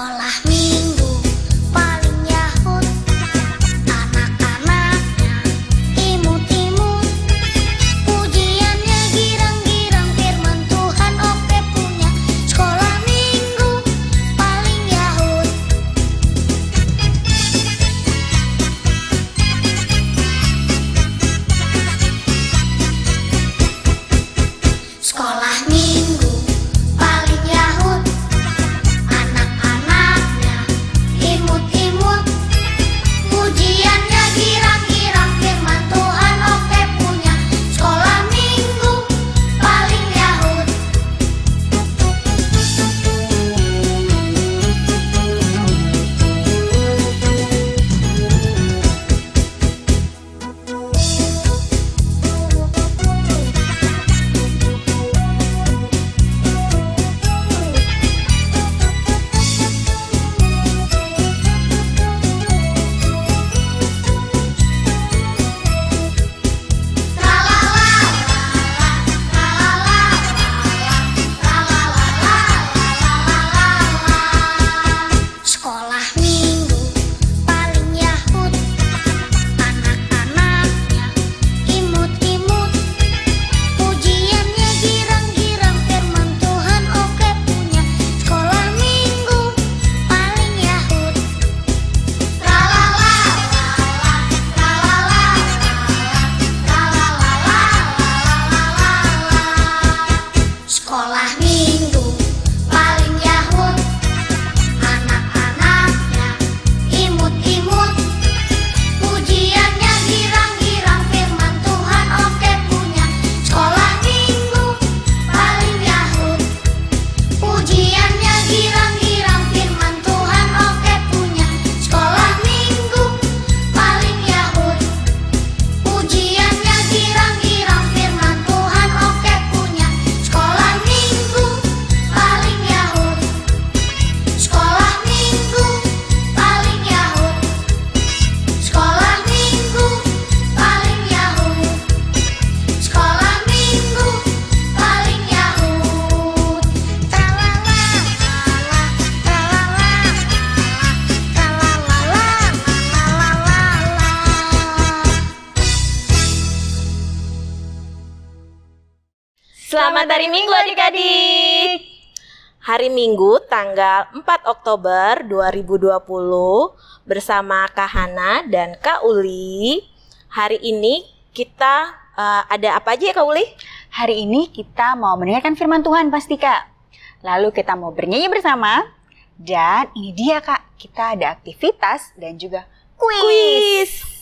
Sekolah minggu paling yahut, anak-anaknya imut-imut, pujiannya girang-girang, firman Tuhan oke punya. Sekolah minggu paling yahut. Sekolah minggu paling yahut, anak-anaknya imut-imut, pujiannya girang-girang, firman Tuhan oke punya. Sekolah minggu paling yahut. Sekolah minggu paling yahut, anak-anaknya imut-imut, pujiannya girang-girang, firman Tuhan oke punya. Sekolah minggu paling yahut. Sekolah minggu paling yahut, anak-anaknya imut-imut, pujiannya girang-girang, firman Tuhan oke punya. Sekolah minggu paling yahut, pujiannya girang-girang, firman Tuhan oke punya. Sekolah minggu paling yahut, pujiannya girang-girang, firman Tuhan oke punya. Sekolah minggu paling yahut. Sekolah minggu paling yahut. Sekolah minggu paling yahut. Sekolah minggu paling yahut. Tralala, tralala, tralala, Selamat hari Minggu adik-adik. Hari Minggu tanggal 4 Oktober 2020 bersama Kak Hana dan Kak Uli. Hari ini kita ada apa aja ya Kak Uli? Hari ini kita mau mendengarkan firman Tuhan pasti Kak. Lalu kita mau bernyanyi bersama. Dan ini dia Kak, kita ada aktivitas dan juga kuis.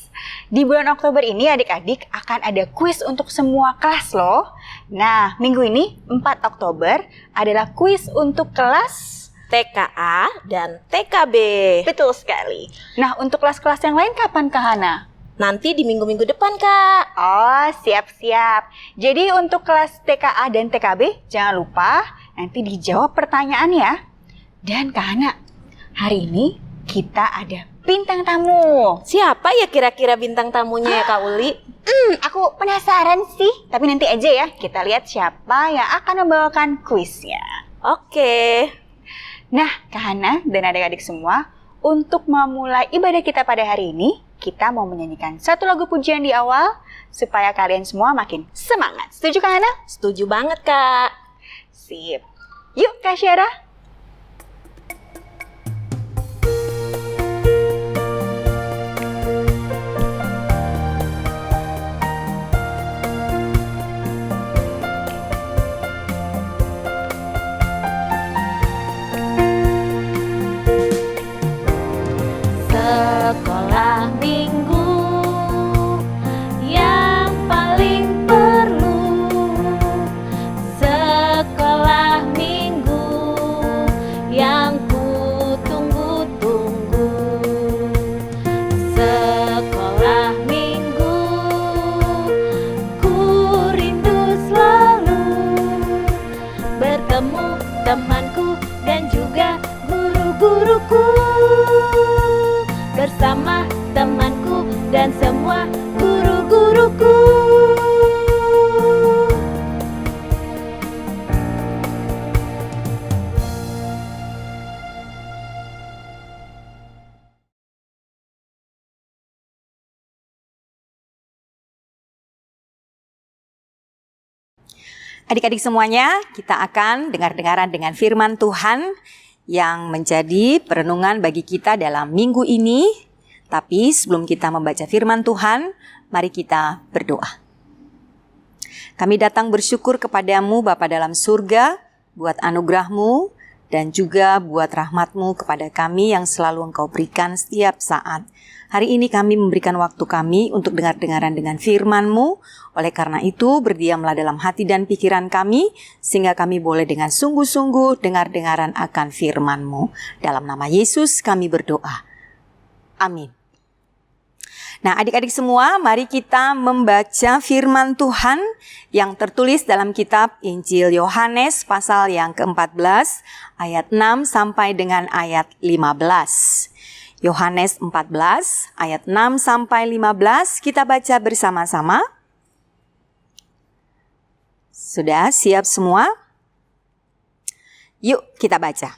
Di bulan Oktober ini adik-adik akan ada kuis untuk semua kelas loh. Nah, minggu ini 4 Oktober adalah kuis untuk kelas TKA dan TKB. betul sekali. Nah, untuk kelas-kelas yang lain kapan Kak Hana? Nanti di minggu-minggu depan Kak. Oh, siap-siap. Jadi untuk kelas TKA dan TKB, jangan lupa nanti dijawab pertanyaan ya. Dan Kak Hana, hari ini kita ada bintang tamu. Siapa ya kira-kira bintang tamunya ya Kak Uli? Aku penasaran sih, tapi nanti aja ya kita lihat siapa yang akan membawakan kuisnya. Oke. Nah, Kak Hana dan adik-adik semua, untuk memulai ibadah kita pada hari ini, kita mau menyanyikan satu lagu pujian di awal supaya kalian semua makin semangat. Setuju Kak Hana? Setuju banget Kak. Sip. Yuk Kak Syara. Sekolah minggu yang paling perlu. Sekolah minggu yang ku tunggu-tunggu. Sekolah minggu ku rindu selalu bertemu temanku dan juga guru-guruku. Bersama temanku dan semua guru-guruku. Adik-adik semuanya, kita akan dengar-dengaran dengan firman Tuhan yang menjadi perenungan bagi kita dalam minggu ini. Tapi sebelum kita membaca firman Tuhan, mari kita berdoa. Kami datang bersyukur kepadamu Bapa dalam surga, buat anugerah-Mu dan juga buat rahmat-Mu kepada kami yang selalu Engkau berikan setiap saat. Hari ini kami memberikan waktu kami untuk dengar-dengaran dengan firman-Mu. Oleh karena itu, berdiamlah dalam hati dan pikiran kami, sehingga kami boleh dengan sungguh-sungguh dengar-dengaran akan firman-Mu. Dalam nama Yesus kami berdoa. Amin. Nah, adik-adik semua, mari kita membaca firman Tuhan yang tertulis dalam kitab Injil Yohanes pasal yang ke-14, ayat 6 sampai dengan ayat 15. Yohanes 14 ayat 6 sampai 15 kita baca bersama-sama. Sudah siap semua? Yuk kita baca.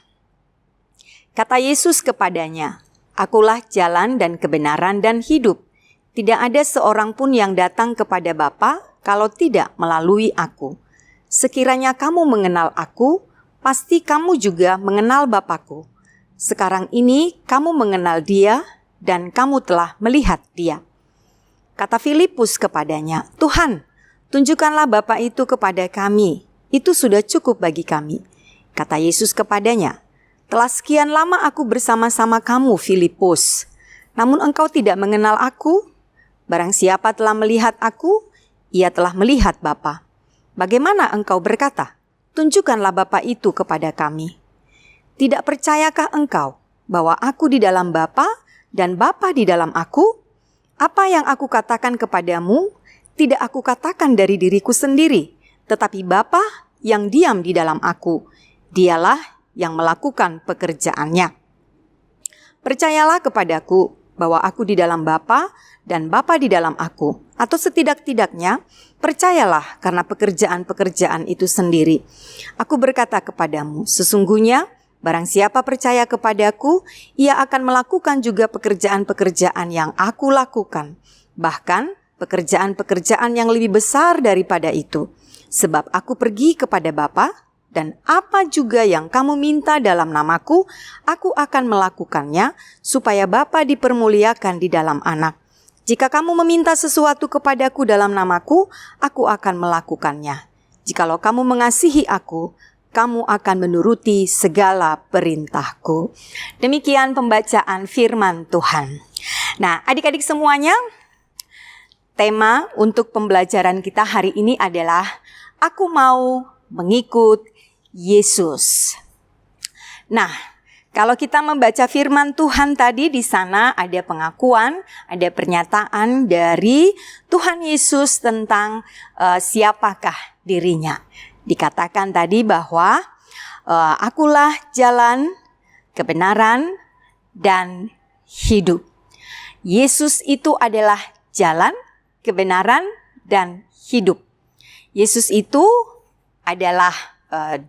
Kata Yesus kepadanya, "Akulah jalan dan kebenaran dan hidup. Tidak ada seorang pun yang datang kepada Bapa kalau tidak melalui aku. Sekiranya kamu mengenal aku, pasti kamu juga mengenal Bapa-Ku. Sekarang ini kamu mengenal Dia dan kamu telah melihat Dia." Kata Filipus kepadanya, "Tuhan, tunjukkanlah Bapa itu kepada kami. Itu sudah cukup bagi kami." Kata Yesus kepadanya, "Telah sekian lama aku bersama-sama kamu, Filipus. Namun engkau tidak mengenal aku? Barang siapa telah melihat aku, ia telah melihat Bapa. Bagaimana engkau berkata, 'Tunjukkanlah Bapa itu kepada kami'? Tidak percayakah engkau bahwa aku di dalam Bapa dan Bapa di dalam aku? Apa yang aku katakan kepadamu, tidak aku katakan dari diriku sendiri, tetapi Bapa yang diam di dalam aku, Dialah yang melakukan pekerjaannya. Percayalah kepadaku bahwa aku di dalam Bapa dan Bapa di dalam aku, atau setidak-tidaknya percayalah karena pekerjaan-pekerjaan itu sendiri. Aku berkata kepadamu, sesungguhnya barang siapa percaya kepadaku, ia akan melakukan juga pekerjaan-pekerjaan yang aku lakukan. Bahkan pekerjaan-pekerjaan yang lebih besar daripada itu. Sebab aku pergi kepada Bapa, dan apa juga yang kamu minta dalam namaku, aku akan melakukannya, supaya Bapa dipermuliakan di dalam Anak. Jika kamu meminta sesuatu kepadaku dalam namaku, aku akan melakukannya. Jikalau kamu mengasihi aku, kamu akan menuruti segala perintahku." Demikian pembacaan firman Tuhan. Nah, adik-adik semuanya, tema untuk pembelajaran kita hari ini adalah aku mau mengikut Yesus. Nah, kalau kita membaca firman Tuhan tadi, di sana ada pengakuan, ada pernyataan dari Tuhan Yesus tentang siapakah dirinya. Dikatakan tadi bahwa akulah jalan, kebenaran, dan hidup. Yesus itu adalah jalan, kebenaran, dan hidup. Yesus itu adalah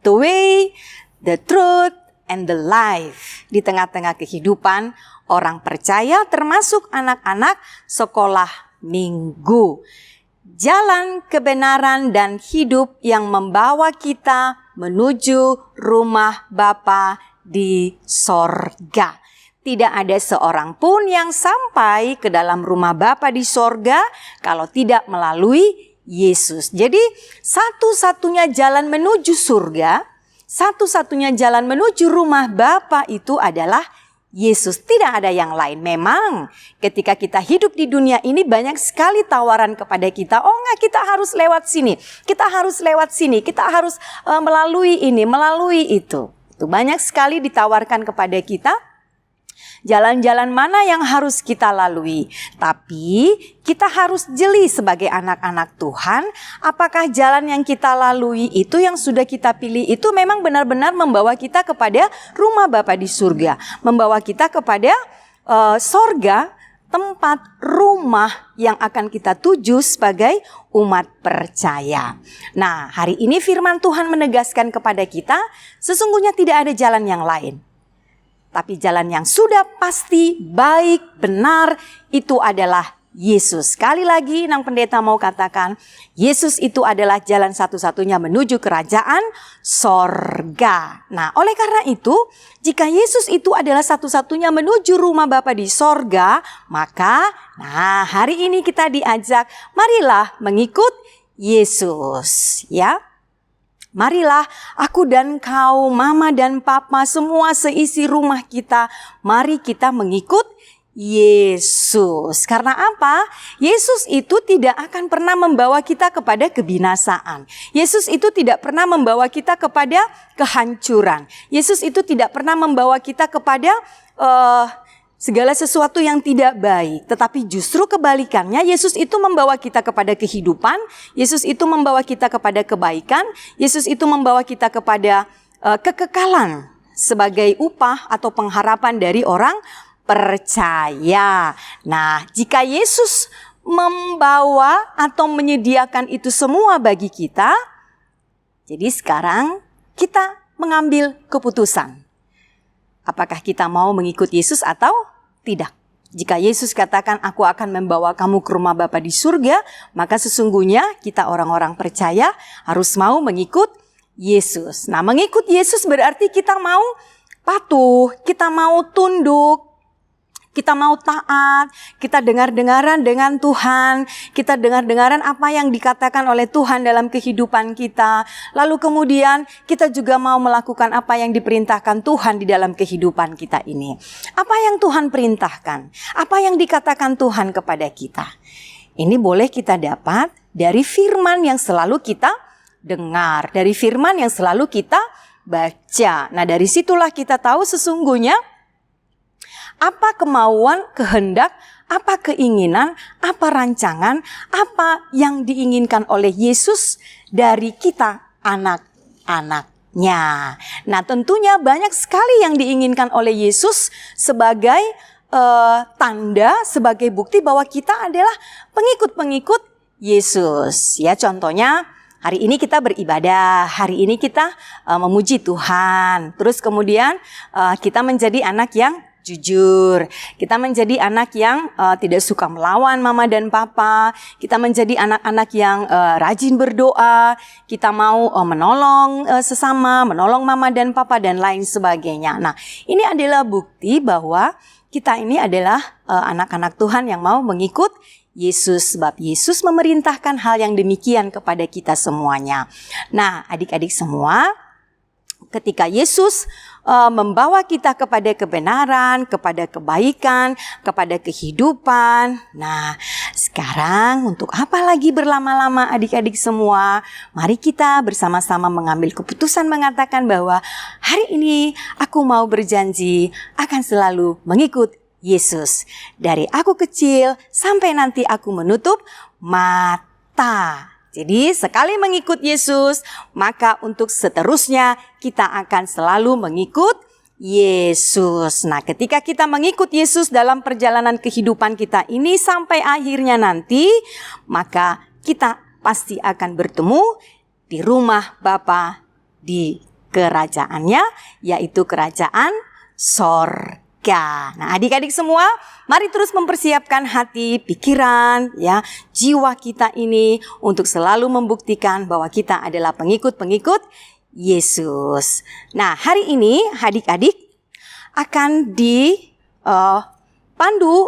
the way, the truth, and the life. Di tengah-tengah kehidupan orang percaya, termasuk anak-anak sekolah minggu. Jalan kebenaran dan hidup yang membawa kita menuju rumah Bapa di sorga. Tidak ada seorang pun yang sampai ke dalam rumah Bapa di sorga kalau tidak melalui Yesus. Jadi satu-satunya jalan menuju surga, satu-satunya jalan menuju rumah Bapa itu adalah Yesus, tidak ada yang lain. Memang ketika kita hidup di dunia ini banyak sekali tawaran kepada kita. Oh enggak, kita harus lewat sini, kita harus lewat sini, kita harus melalui ini, melalui itu. Itu banyak sekali ditawarkan kepada kita. Jalan-jalan mana yang harus kita lalui. Tapi kita harus jeli sebagai anak-anak Tuhan. Apakah jalan yang kita lalui itu, yang sudah kita pilih itu memang benar-benar membawa kita kepada rumah Bapa di surga. Membawa kita kepada sorga, tempat rumah yang akan kita tuju sebagai umat percaya. Nah, hari ini firman Tuhan menegaskan kepada kita, sesungguhnya tidak ada jalan yang lain. Tapi jalan yang sudah pasti baik, benar, itu adalah Yesus. Sekali lagi Nang Pendeta mau katakan, Yesus itu adalah jalan satu-satunya menuju kerajaan sorga. Nah, oleh karena itu, jika Yesus itu adalah satu-satunya menuju rumah Bapa di sorga, maka hari ini kita diajak, marilah mengikut Yesus, ya. Marilah aku dan kau, mama dan papa, semua seisi rumah kita, mari kita mengikut Yesus. Karena apa? Yesus itu tidak akan pernah membawa kita kepada kebinasaan. Yesus itu tidak pernah membawa kita kepada kehancuran. Yesus itu tidak pernah membawa kita kepada segala sesuatu yang tidak baik. Tetapi justru kebalikannya, Yesus itu membawa kita kepada kehidupan. Yesus itu membawa kita kepada kebaikan. Yesus itu membawa kita kepada kekekalan sebagai upah atau pengharapan dari orang percaya. Nah, jika Yesus membawa atau menyediakan itu semua bagi kita, jadi sekarang kita mengambil keputusan. Apakah kita mau mengikut Yesus atau tidak? Jika Yesus katakan, aku akan membawa kamu ke rumah Bapa di surga, maka sesungguhnya kita orang-orang percaya harus mau mengikut Yesus. Nah, mengikut Yesus berarti kita mau patuh, kita mau tunduk, kita mau taat, kita dengar-dengaran dengan Tuhan, kita dengar-dengaran apa yang dikatakan oleh Tuhan dalam kehidupan kita. Lalu kemudian kita juga mau melakukan apa yang diperintahkan Tuhan di dalam kehidupan kita ini. Apa yang Tuhan perintahkan? Apa yang dikatakan Tuhan kepada kita? Ini boleh kita dapat dari firman yang selalu kita dengar, dari firman yang selalu kita baca. Nah, dari situlah kita tahu sesungguhnya apa kemauan, kehendak, apa keinginan, apa rancangan, apa yang diinginkan oleh Yesus dari kita anak-anaknya. Nah, tentunya banyak sekali yang diinginkan oleh Yesus sebagai tanda, sebagai bukti bahwa kita adalah pengikut-pengikut Yesus. Ya, contohnya hari ini kita beribadah, hari ini kita memuji Tuhan. Terus kemudian kita menjadi anak yang jujur, kita menjadi anak yang tidak suka melawan mama dan papa, kita menjadi anak-anak yang rajin berdoa, kita mau menolong sesama, menolong mama dan papa dan lain sebagainya. Nah, ini adalah bukti bahwa kita ini adalah anak-anak Tuhan yang mau mengikut Yesus, sebab Yesus memerintahkan hal yang demikian kepada kita semuanya. Nah, adik-adik semua, ketika Yesus membawa kita kepada kebenaran, kepada kebaikan, kepada kehidupan. Nah, sekarang untuk apa lagi berlama-lama adik-adik semua? Mari kita bersama-sama mengambil keputusan mengatakan bahwa hari ini aku mau berjanji akan selalu mengikut Yesus. Dari aku kecil sampai nanti aku menutup mata. Jadi sekali mengikut Yesus, maka untuk seterusnya kita akan selalu mengikut Yesus. Nah, ketika kita mengikut Yesus dalam perjalanan kehidupan kita ini sampai akhirnya nanti, maka kita pasti akan bertemu di rumah Bapa di kerajaannya, yaitu kerajaan sorga. Nah, adik-adik semua, mari terus mempersiapkan hati, pikiran, ya, jiwa kita ini untuk selalu membuktikan bahwa kita adalah pengikut-pengikut Yesus. Nah, hari ini adik-adik akan dipandu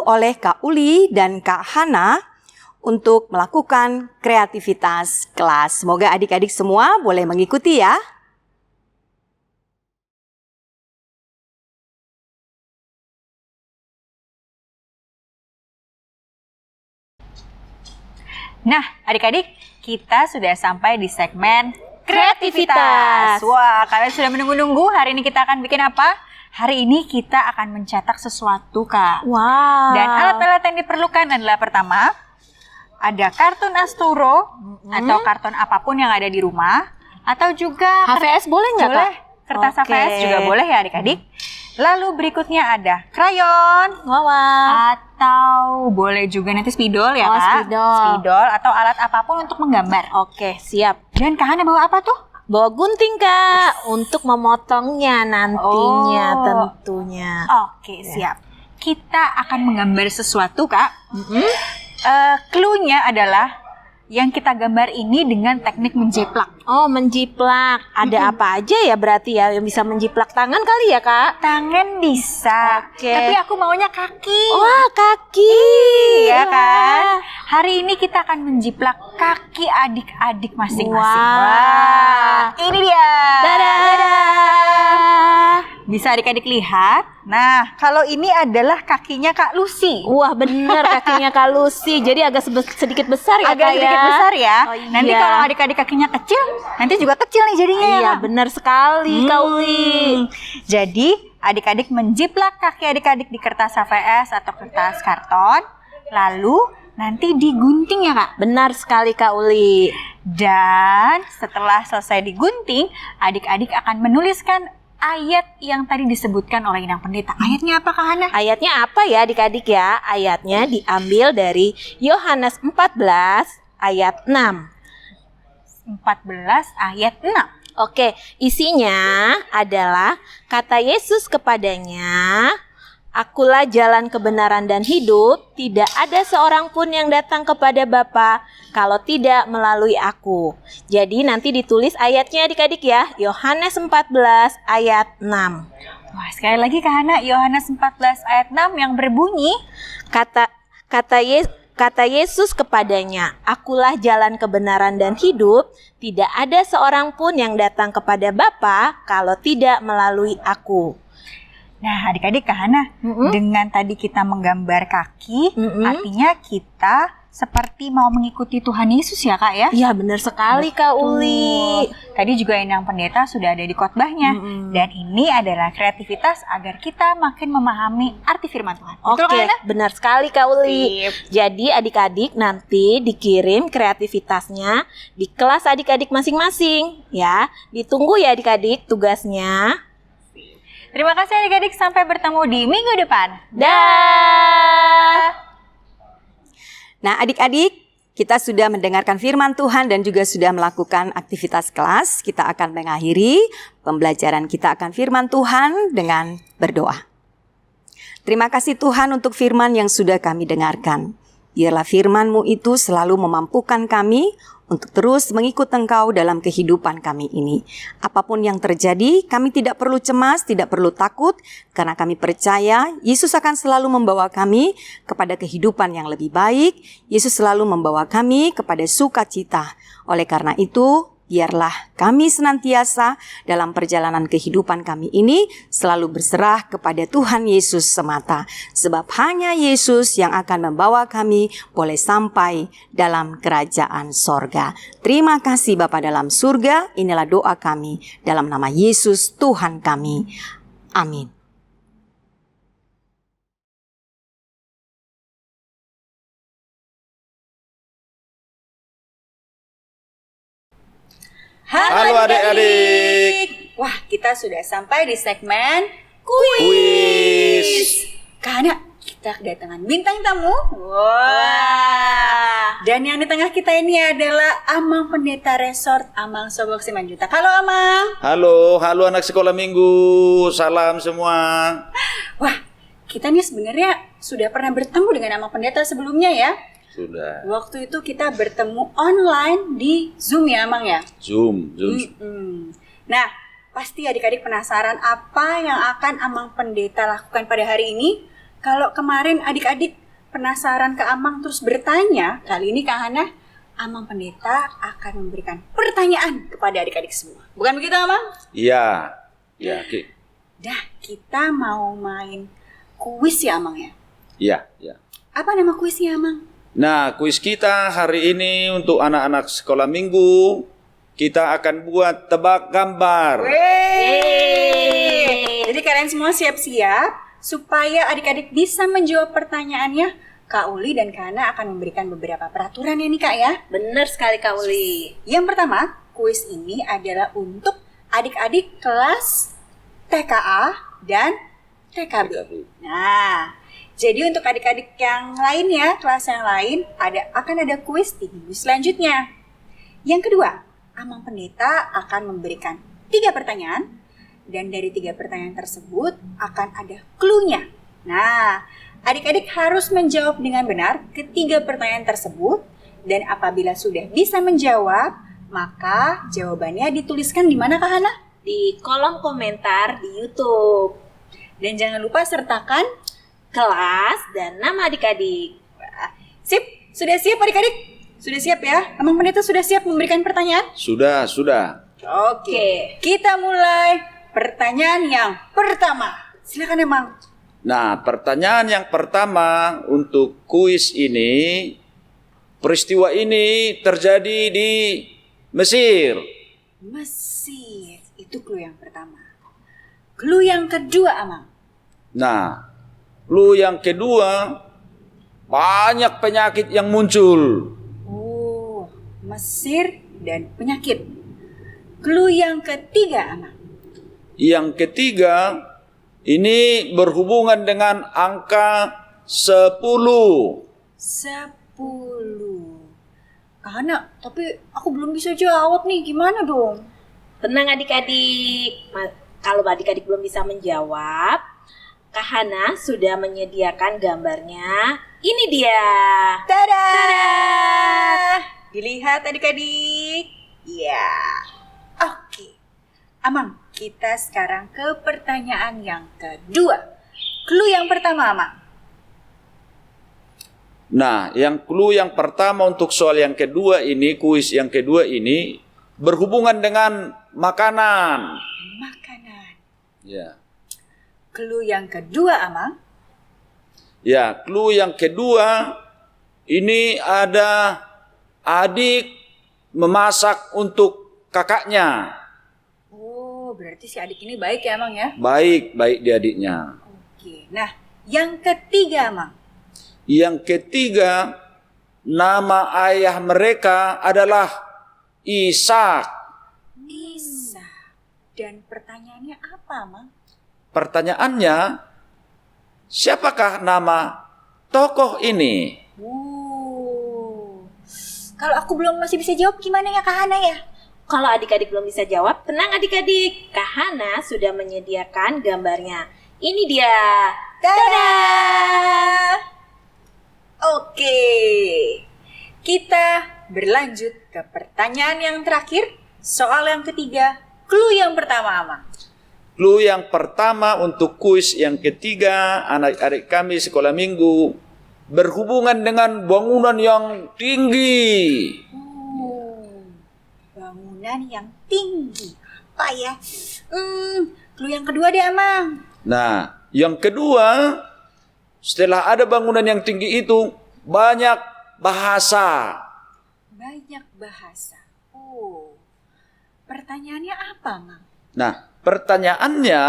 oleh Kak Uli dan Kak Hana untuk melakukan kreativitas kelas. Semoga adik-adik semua boleh mengikuti ya. Nah, adik-adik, kita sudah sampai di segmen kreativitas. Wah, kalian sudah menunggu-nunggu. Hari ini kita akan bikin apa? Hari ini kita akan mencetak sesuatu, Kak. Wow. Dan alat-alat yang diperlukan adalah pertama, ada kartun Asturo atau kartun apapun yang ada di rumah, atau juga HVS boleh nggak, Kak? boleh. Kertas Oke. HVS juga boleh ya adik-adik. Lalu berikutnya ada krayon. Wow. Atau boleh juga nanti spidol ya, Oh, Kak. spidol. Spidol atau alat apapun untuk menggambar. Oke, siap. Dan Kak Hana bawa apa tuh? Bawa gunting, Kak, untuk memotongnya nantinya Oh. tentunya. Oke, siap. Kita akan menggambar sesuatu, Kak. Clue-nya adalah yang kita gambar ini dengan teknik menjiplak. Oh, menjiplak. Ada apa aja ya berarti ya yang bisa menjiplak tangan kali ya, Kak? Tangan bisa, Oke. tapi aku maunya kaki. Wah, kaki. Iya kan? Wah. Hari ini kita akan menjiplak kaki adik-adik masing-masing. Wah. Wah, ini dia. Dadah. Bisa adik-adik lihat. Nah, kalau ini adalah kakinya Kak Lucy. Wah, bener kakinya Kak Lucy. Jadi agak sedikit besar ya, Agak Kak, sedikit ya? besar ya. Oh, iya. Nanti kalau adik-adik kakinya kecil, nanti juga kecil nih jadinya ya. Iya, Kak? benar sekali, Kak Uli. Jadi, adik-adik menjiplak kaki adik-adik di kertas HVS atau kertas karton. Lalu nanti digunting ya, Kak. Benar sekali, Kak Uli. Dan setelah selesai digunting, adik-adik akan menuliskan ayat yang tadi disebutkan oleh Inang Pendeta. Ayatnya apa, Kak Hana? Ayatnya apa ya adik-adik ya? Ayatnya diambil dari Yohanes 14 ayat 6. 14 ayat 6. Oke, isinya adalah kata Yesus kepadanya, "Akulah jalan kebenaran dan hidup, tidak ada seorang pun yang datang kepada Bapa kalau tidak melalui aku." Jadi nanti ditulis ayatnya adik-adik ya, Yohanes 14 ayat 6. Wah, sekali lagi Kak Hana, Yohanes 14 ayat 6 yang berbunyi, Kata Yesus kepadanya, "Akulah jalan kebenaran dan hidup, tidak ada seorang pun yang datang kepada Bapa kalau tidak melalui aku." nah adik-adik Kak Hana, dengan tadi kita menggambar kaki, artinya kita seperti mau mengikuti Tuhan Yesus ya Kak ya? Iya, benar sekali Kak Uli. Tadi juga Inang Pendeta sudah ada di khotbahnya. Dan ini adalah kreativitas agar kita makin memahami arti firman Tuhan. Betul, Oke, Kak Hana? benar sekali Kak Uli. Sip. Jadi adik-adik nanti dikirim kreativitasnya di kelas adik-adik masing-masing ya. Ditunggu ya adik-adik tugasnya. Terima kasih adik-adik, sampai bertemu di minggu depan. Dah. Nah, adik-adik, kita sudah mendengarkan firman Tuhan dan juga sudah melakukan aktivitas kelas. Kita akan mengakhiri pembelajaran kita akan firman Tuhan dengan berdoa. Terima kasih Tuhan untuk firman yang sudah kami dengarkan. Biarlah firman-Mu itu selalu memampukan kami untuk terus mengikut Engkau dalam kehidupan kami ini. Apapun yang terjadi, kami tidak perlu cemas, tidak perlu takut, karena kami percaya Yesus akan selalu membawa kami kepada kehidupan yang lebih baik. Yesus selalu membawa kami kepada sukacita. Oleh karena itu, biarlah kami senantiasa dalam perjalanan kehidupan kami ini selalu berserah kepada Tuhan Yesus semata. Sebab hanya Yesus yang akan membawa kami boleh sampai dalam kerajaan sorga. Terima kasih Bapa dalam surga, inilah doa kami dalam nama Yesus Tuhan kami. Amin. Halo adik-adik. Wah, kita sudah sampai di segmen Kuis. Kak Hana, kita kedatangan bintang tamu. Wah. Dan yang di tengah kita ini adalah Amang Pendeta Resort Amang Sobok Simanjuntak. Halo Amang. Halo anak sekolah minggu. Salam semua. Wah, kita nih sebenarnya sudah pernah bertemu dengan Amang Pendeta sebelumnya ya. Sudah. Waktu itu kita bertemu online di Zoom ya Amang ya. Zoom. Nah, pasti adik-adik penasaran apa yang akan Amang Pendeta lakukan pada hari ini. Kalau kemarin adik-adik penasaran ke Amang terus bertanya, kali ini Kak Hana, Amang Pendeta akan memberikan pertanyaan kepada adik-adik semua. Bukan begitu Amang? Iya. Ya, Ki. Dah, kita mau main kuis ya Amang ya. Iya. Apa nama kuisnya Amang? Nah, kuis kita hari ini untuk anak-anak sekolah minggu, kita akan buat tebak gambar. Jadi kalian semua siap-siap supaya adik-adik bisa menjawab pertanyaannya. Kak Uli dan Kak Hana akan memberikan beberapa peraturan ya nih Kak ya. Benar sekali Kak Uli. Yang pertama, kuis ini adalah untuk adik-adik kelas TKA dan TKB. Nah, jadi untuk adik-adik yang lain ya, kelas yang lain, akan ada kuis di minggu selanjutnya. Yang kedua, Amang Pendeta akan memberikan 3 pertanyaan, dan dari 3 pertanyaan tersebut akan ada clue-nya. Nah, Adik-adik harus menjawab dengan benar ketiga pertanyaan tersebut, dan apabila sudah bisa menjawab, maka jawabannya dituliskan di mana Kak Hana? Di kolom komentar di YouTube. Dan jangan lupa sertakan. Kelas dan nama adik-adik. Sip, sudah siap adik-adik? Sudah siap ya? Amang Pendeta sudah siap memberikan pertanyaan? Sudah. Oke, kita mulai pertanyaan yang pertama. Silakan Amang. Nah, pertanyaan yang pertama untuk kuis ini, peristiwa ini terjadi di Mesir. Mesir, itu clue yang pertama. Clue yang kedua Amang. Nah, clue yang kedua, banyak penyakit yang muncul. Oh, Mesir dan penyakit. Clue yang ketiga Amang. Yang ketiga, ini berhubungan dengan angka 10. 10. Kak Hana, tapi aku belum bisa jawab nih, gimana dong? Tenang adik-adik. Kalau adik-adik belum bisa menjawab, Kak Hana sudah menyediakan gambarnya. Ini dia. Tada! Dilihat adik-adik. Ya. Oke. Amang, kita sekarang ke pertanyaan yang kedua. Clue yang pertama, Amang. Nah, clue yang pertama untuk soal yang kedua ini, kuis yang kedua ini berhubungan dengan makanan. Makanan. Ya. Clue yang kedua, Amang. Ya, clue yang kedua ini ada adik memasak untuk kakaknya. Oh, berarti si adik ini baik ya, Amang ya? Baik di adiknya. Oke. Nah, yang ketiga, Amang. Yang ketiga, nama ayah mereka adalah Ishak. Isa. Dan pertanyaannya apa, Amang? Pertanyaannya, siapakah nama tokoh ini? Kalau aku belum masih bisa jawab, gimana ya Kak Hana ya? Kalau adik-adik belum bisa jawab, tenang adik-adik. Kak Hana sudah menyediakan gambarnya. Ini dia. Tada! Oke. Kita berlanjut ke pertanyaan yang terakhir. Soal yang ketiga, clue yang pertama, Amang. Clue yang pertama untuk kuis yang ketiga, anak-adik kami sekolah minggu, berhubungan dengan bangunan yang tinggi. Bangunan yang tinggi. Apa ya? Clue yang kedua deh, Amang. Nah, yang kedua, setelah ada bangunan yang tinggi itu, banyak bahasa. Banyak bahasa. Oh. Pertanyaannya apa, Mang? Nah, pertanyaannya,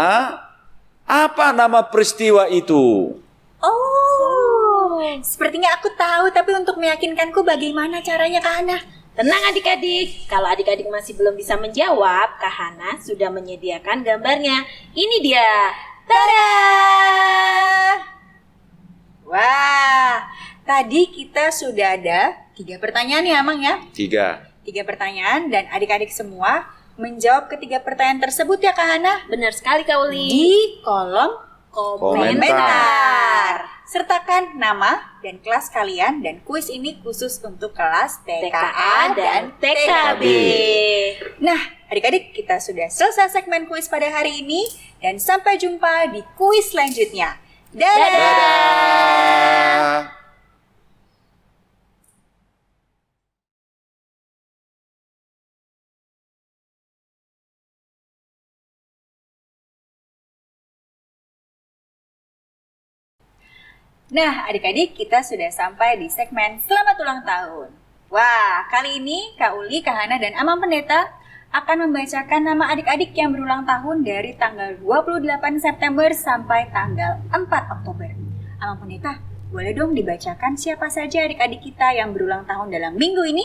apa nama peristiwa itu? Oh, sepertinya aku tahu, tapi untuk meyakinkanku bagaimana caranya, Kak Hana? Tenang adik-adik. Kalau adik-adik masih belum bisa menjawab, Kak Hana sudah menyediakan gambarnya. Ini dia. Tada! Wah, tadi kita sudah ada 3 pertanyaan ya, Mang ya? 3 pertanyaan, dan adik-adik semua menjawab ketiga pertanyaan tersebut ya, Kak Hana? Benar sekali Kak Uli. Di kolom Komentar. komentar. Sertakan nama dan kelas kalian, dan kuis ini khusus untuk kelas TKA dan TKB. Nah, adik-adik, kita sudah selesai segmen kuis pada hari ini, dan sampai jumpa di kuis selanjutnya. Dadah! Dadah. Nah, adik-adik, kita sudah sampai di segmen Selamat Ulang Tahun. Wah, kali ini Kak Uli, Kak Hana, dan Amang Pendeta akan membacakan nama adik-adik yang berulang tahun dari tanggal 28 September sampai tanggal 4 Oktober. Amang Pendeta, boleh dong dibacakan siapa saja adik-adik kita yang berulang tahun dalam minggu ini?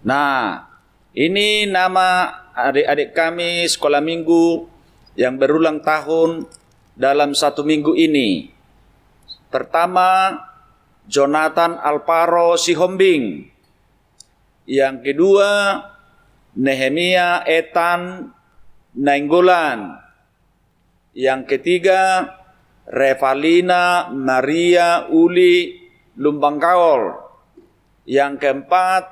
Nah, ini nama adik-adik kami sekolah minggu yang berulang tahun dalam 1 minggu ini. Pertama, Jonathan Alvaro Sihombing. Yang kedua, Nehemia Ethan Nainggolan. Yang ketiga, Revalina Maria Uli Lumbangkaol. Yang keempat,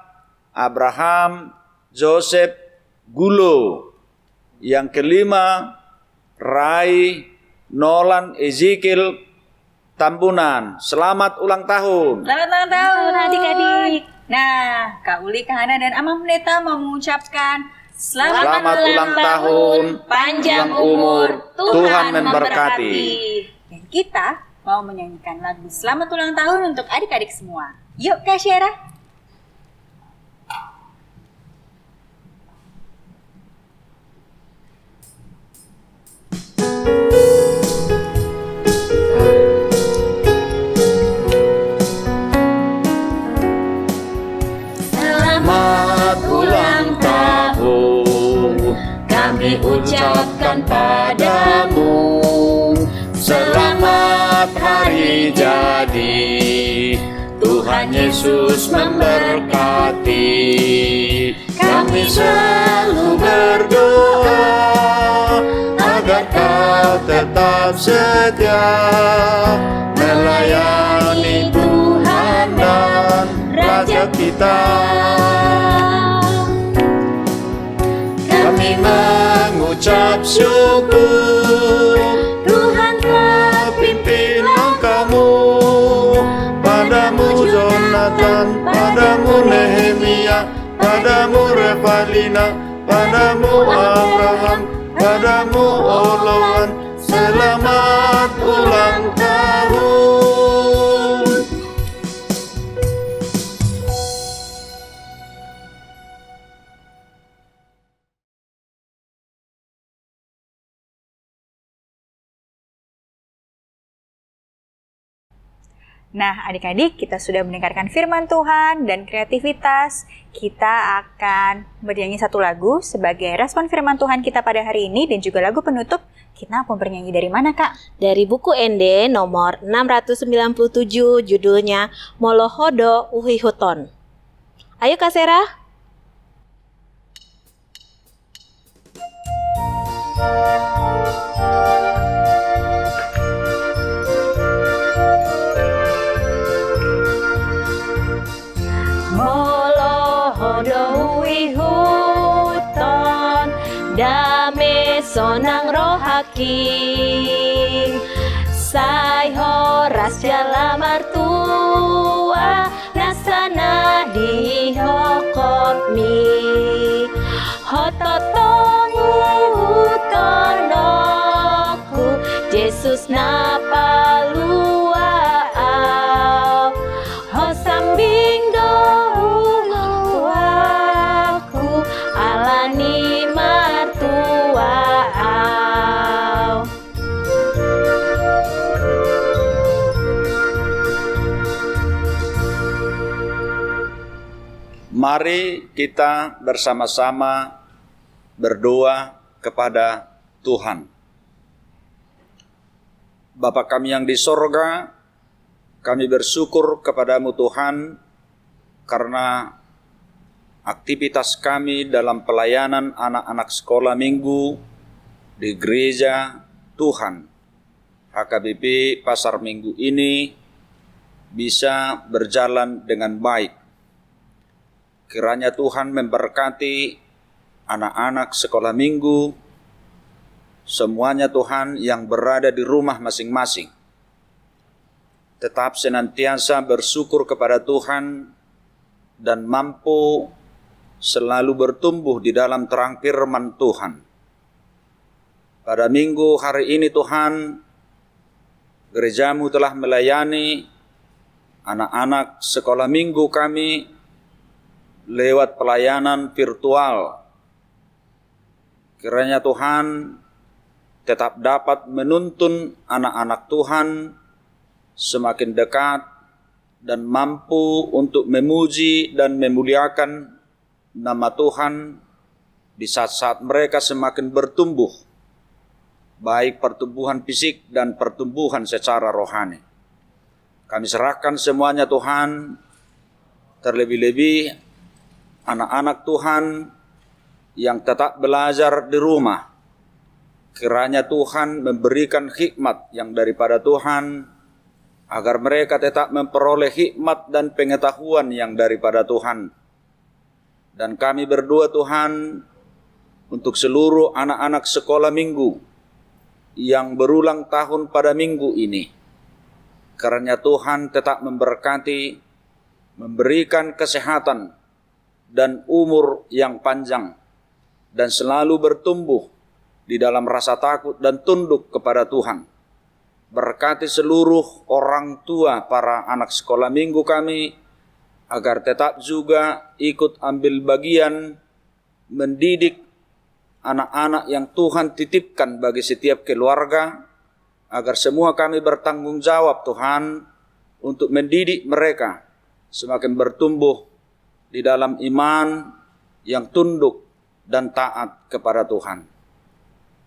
Abraham Joseph Gulo. Yang kelima, Rai Nolan Ezekiel Tambunan. Selamat ulang tahun. Selamat ulang tahun adik-adik. Nah, Kak Uli, Kak Hana, dan Amang Pendeta mau mengucapkan Selamat ulang tahun, panjang umur, Tuhan memberkati. Dan kita mau menyanyikan lagu Selamat Ulang Tahun untuk adik-adik semua. Yuk Kak Syera. Selamat ulang tahun, kami ucapkan padamu. Selamat hari jadi, Tuhan Yesus memberkati. Kami selalu berdoa agar kau tetap setia melayani Tuhan dan Raja kita. Kami mengucap syukur, Tuhan telah pimpin langkahmu. Padamu Jonathan, padamu Nehemia, padamu Revalina, padamu Abraham, padamu Olawan. Selamat ulang tahun. Nah, adik-adik, kita sudah mendengarkan firman Tuhan dan kreativitas. Kita akan bernyanyi satu lagu sebagai respon firman Tuhan kita pada hari ini dan juga lagu penutup. Kita mau bernyanyi dari mana, Kak? Dari buku ND nomor 697, judulnya Molohodo Uhihuton. Ayo Kak Sera. Molohodo uihuton dame sonang rohaki sai horas jalamar tua nasana di hokotmi hototongu utonoku Yesus napalua hosambing dohuaku alani martuau. Mari kita bersama-sama berdoa kepada Tuhan. Bapa kami yang di sorga, kami bersyukur kepadamu Tuhan karena aktivitas kami dalam pelayanan anak-anak sekolah minggu di gereja Tuhan HKBP Pasar Minggu ini bisa berjalan dengan baik. Kiranya Tuhan memberkati anak-anak sekolah minggu, semuanya Tuhan yang berada di rumah masing-masing. Tetap senantiasa bersyukur kepada Tuhan dan mampu selalu bertumbuh di dalam terang firman Tuhan. Pada minggu hari ini Tuhan, gerejamu telah melayani anak-anak sekolah minggu kami lewat pelayanan virtual. Kiranya Tuhan tetap dapat menuntun anak-anak Tuhan semakin dekat dan mampu untuk memuji dan memuliakan nama Tuhan di saat-saat mereka semakin bertumbuh, baik pertumbuhan fisik dan pertumbuhan secara rohani. Kami serahkan semuanya Tuhan, terlebih-lebih anak-anak Tuhan yang tetap belajar di rumah. Kiranya Tuhan memberikan hikmat yang daripada Tuhan, agar mereka tetap memperoleh hikmat dan pengetahuan yang daripada Tuhan. Dan kami berdoa Tuhan untuk seluruh anak-anak sekolah minggu yang berulang tahun pada minggu ini. Kiranya Tuhan tetap memberkati, memberikan kesehatan dan umur yang panjang, dan selalu bertumbuh di dalam rasa takut dan tunduk kepada Tuhan. Berkati seluruh orang tua para anak sekolah minggu kami, agar tetap juga ikut ambil bagian mendidik anak-anak yang Tuhan titipkan bagi setiap keluarga, agar semua kami bertanggung jawab Tuhan untuk mendidik mereka semakin bertumbuh di dalam iman yang tunduk dan taat kepada Tuhan.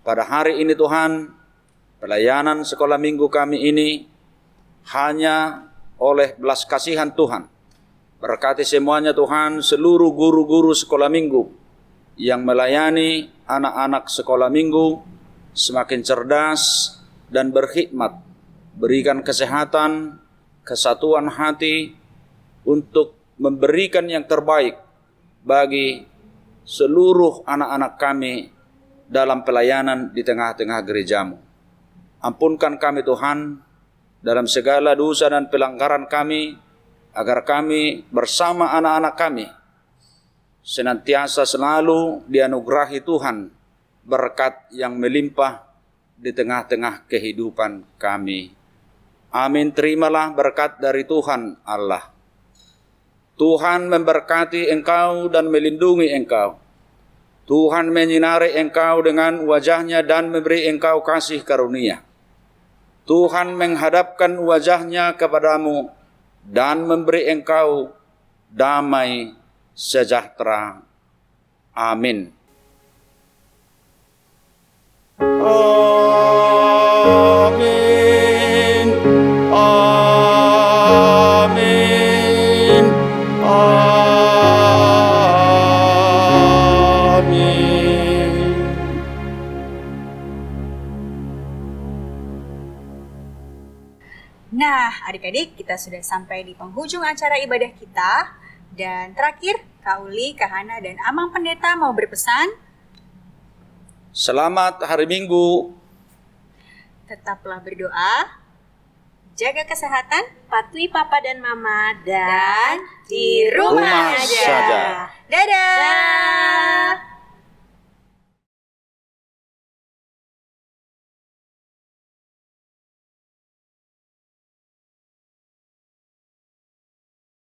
Pada hari ini Tuhan, pelayanan sekolah minggu kami ini hanya oleh belas kasihan Tuhan. Berkati semuanya Tuhan, seluruh guru-guru sekolah minggu yang melayani anak-anak sekolah minggu semakin cerdas dan berkhidmat. Berikan kesehatan, kesatuan hati untuk memberikan yang terbaik bagi seluruh anak-anak kami dalam pelayanan di tengah-tengah gerejamu. Ampunkan kami Tuhan dalam segala dosa dan pelanggaran kami, agar kami bersama anak-anak kami senantiasa selalu dianugerahi Tuhan berkat yang melimpah di tengah-tengah kehidupan kami. Amin. Terimalah berkat dari Tuhan Allah. Tuhan memberkati engkau dan melindungi engkau. Tuhan menyinari engkau dengan wajahnya dan memberi engkau kasih karunia. Tuhan menghadapkan wajahnya kepadamu dan memberi engkau damai sejahtera. Amin. Amin. Amin. Amin. Nah, adik-adik, kita sudah sampai di penghujung acara ibadah kita. Dan terakhir, Kak Uli, Kak Hana, dan Amang Pendeta mau berpesan. Selamat hari Minggu. Tetaplah berdoa, jaga kesehatan, Patuhi Papa dan Mama dan di rumah Rumah aja. saja. Dadah. Dah.